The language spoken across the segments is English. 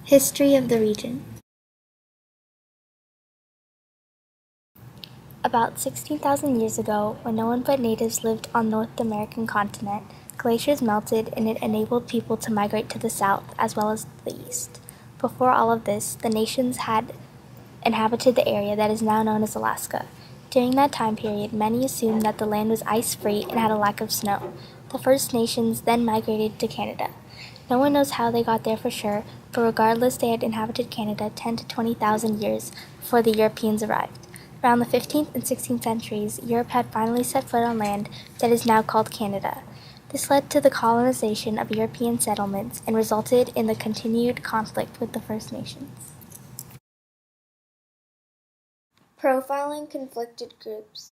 History of the region. About 16,000 years ago, when no one but natives lived on North American continent, glaciers melted and it enabled people to migrate to the south as well as the east. Before all of this, the nations had inhabited the area that is now known as Alaska. During that time period, many assumed that the land was ice-free and had a lack of snow. The First Nations then migrated to Canada. No one knows how they got there for sure, but regardless, they had inhabited Canada 10 to 20,000 years before the Europeans arrived. Around the 15th and 16th centuries, Europe had finally set foot on land that is now called Canada. This led to the colonization of European settlements and resulted in the continued conflict with the First Nations. Profiling conflicted groups.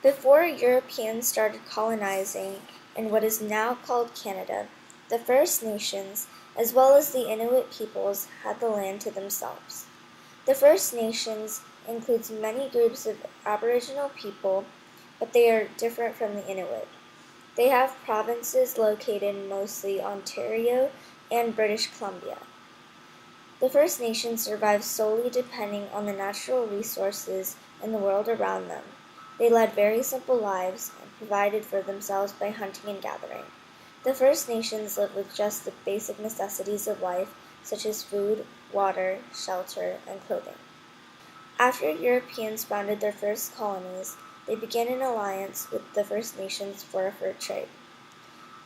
Before Europeans started colonizing in what is now called Canada, the First Nations, as well as the Inuit peoples, had the land to themselves. The First Nations includes many groups of Aboriginal people, but they are different from the Inuit. They have provinces located in mostly Ontario and British Columbia. The First Nations survived solely depending on the natural resources in the world around them. They led very simple lives and provided for themselves by hunting and gathering. The First Nations lived with just the basic necessities of life, such as food, water, shelter, and clothing. After Europeans founded their first colonies, they began an alliance with the First Nations for a fur trade.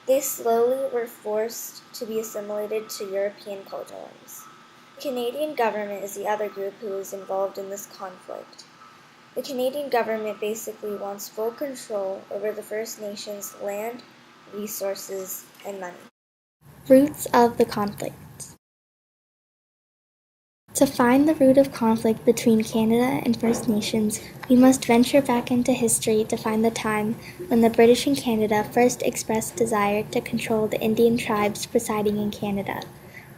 They slowly were forced to be assimilated to European culture norms. The Canadian government is the other group who is involved in this conflict. The Canadian government basically wants full control over the First Nations' land, resources, and money. Roots of the conflict. To find the root of conflict between Canada and First Nations, we must venture back into history to find the time when the British in Canada first expressed desire to control the Indian tribes residing in Canada.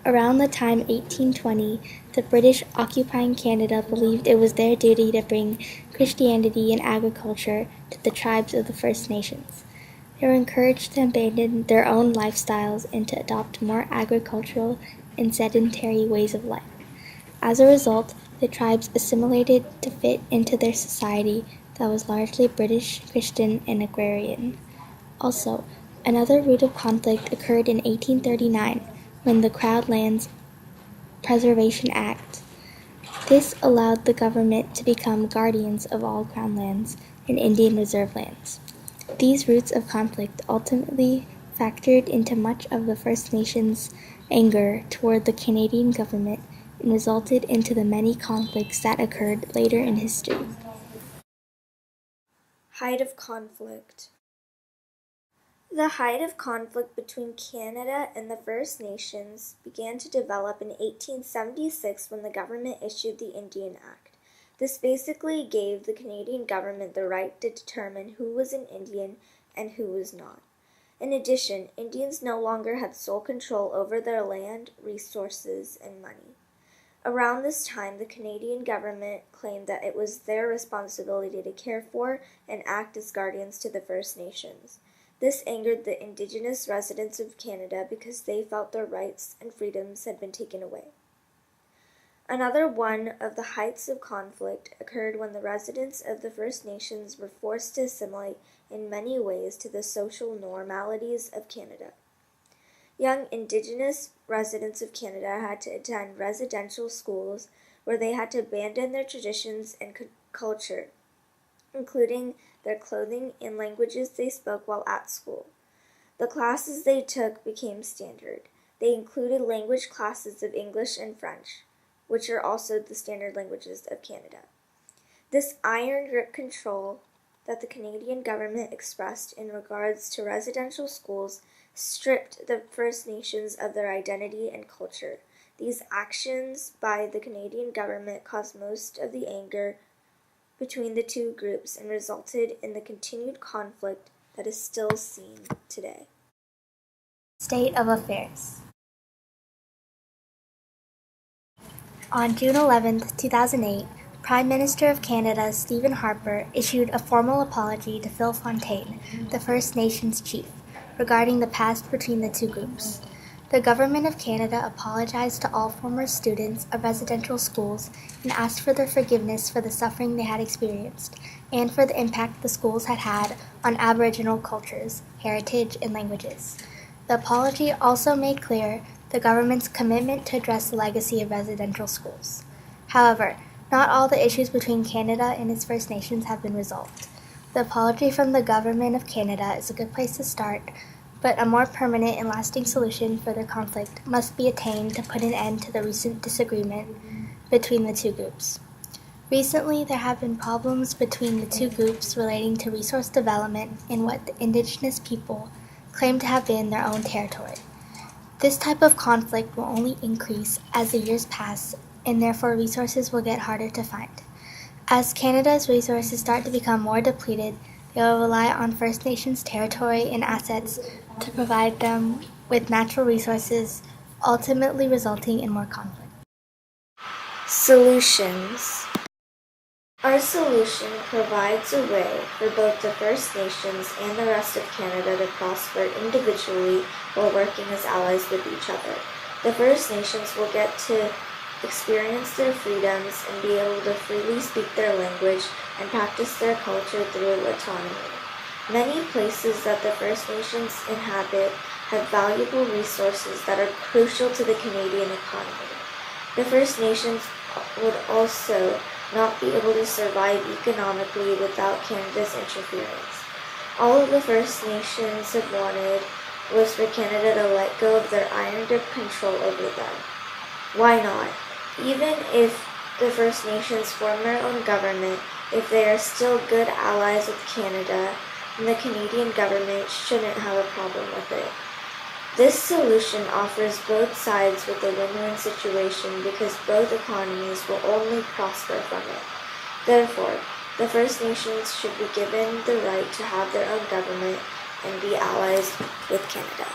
Around the time 1820, the British occupying Canada believed it was their duty to bring Christianity and agriculture to the tribes of the First Nations. They were encouraged to abandon their own lifestyles and to adopt more agricultural and sedentary ways of life. As a result, the tribes assimilated to fit into their society that was largely British, Christian, and agrarian. Also, another root of conflict occurred in 1839 when the Crown Lands Preservation Act. This allowed the government to become guardians of all Crown lands and Indian reserve lands. These roots of conflict ultimately factored into much of the First Nations' anger toward the Canadian government and resulted into the many conflicts that occurred later in history. Height of conflict. The height of conflict between Canada and the First Nations began to develop in 1876 when the government issued the Indian Act. This basically gave the Canadian government the right to determine who was an Indian and who was not. In addition, Indians no longer had sole control over their land, resources, and money. Around this time, the Canadian government claimed that it was their responsibility to care for and act as guardians to the First Nations. This angered the Indigenous residents of Canada because they felt their rights and freedoms had been taken away. Another one of the heights of conflict occurred when the residents of the First Nations were forced to assimilate in many ways to the social normalities of Canada. Young Indigenous residents of Canada had to attend residential schools where they had to abandon their traditions and culture, including their clothing and languages they spoke while at school. The classes they took became standard. They included language classes of English and French, which are also the standard languages of Canada. This iron grip control that the Canadian government expressed in regards to residential schools stripped the First Nations of their identity and culture. These actions by the Canadian government caused most of the anger between the two groups and resulted in the continued conflict that is still seen today. State of affairs. On June 11, 2008, Prime Minister of Canada Stephen Harper issued a formal apology to Phil Fontaine, the First Nations chief, regarding the past between the two groups. The Government of Canada apologized to all former students of residential schools and asked for their forgiveness for the suffering they had experienced and for the impact the schools had had on Aboriginal cultures, heritage, and languages. The apology also made clear the government's commitment to address the legacy of residential schools. However, not all the issues between Canada and its First Nations have been resolved. The apology from the Government of Canada is a good place to start, but a more permanent and lasting solution for the conflict must be attained to put an end to the recent disagreement between the two groups. Recently, there have been problems between the two groups relating to resource development in what the Indigenous people claim to have been their own territory. This type of conflict will only increase as the years pass, and therefore resources will get harder to find. As Canada's resources start to become more depleted, they will rely on First Nations territory and assets to provide them with natural resources, ultimately resulting in more conflict. Solutions. Our solution provides a way for both the First Nations and the rest of Canada to prosper individually while working as allies with each other. The First Nations will get to experience their freedoms and be able to freely speak their language and practice their culture through autonomy. Many places that the First Nations inhabit have valuable resources that are crucial to the Canadian economy. The First Nations would also not be able to survive economically without Canada's interference. All of the First Nations have wanted was for Canada to let go of their iron grip control over them. Why not? Even if the First Nations form their own government, if they are still good allies with Canada, then the Canadian government shouldn't have a problem with it. This solution offers both sides with a win-win situation because both economies will only prosper from it. Therefore, the First Nations should be given the right to have their own government and be allies with Canada.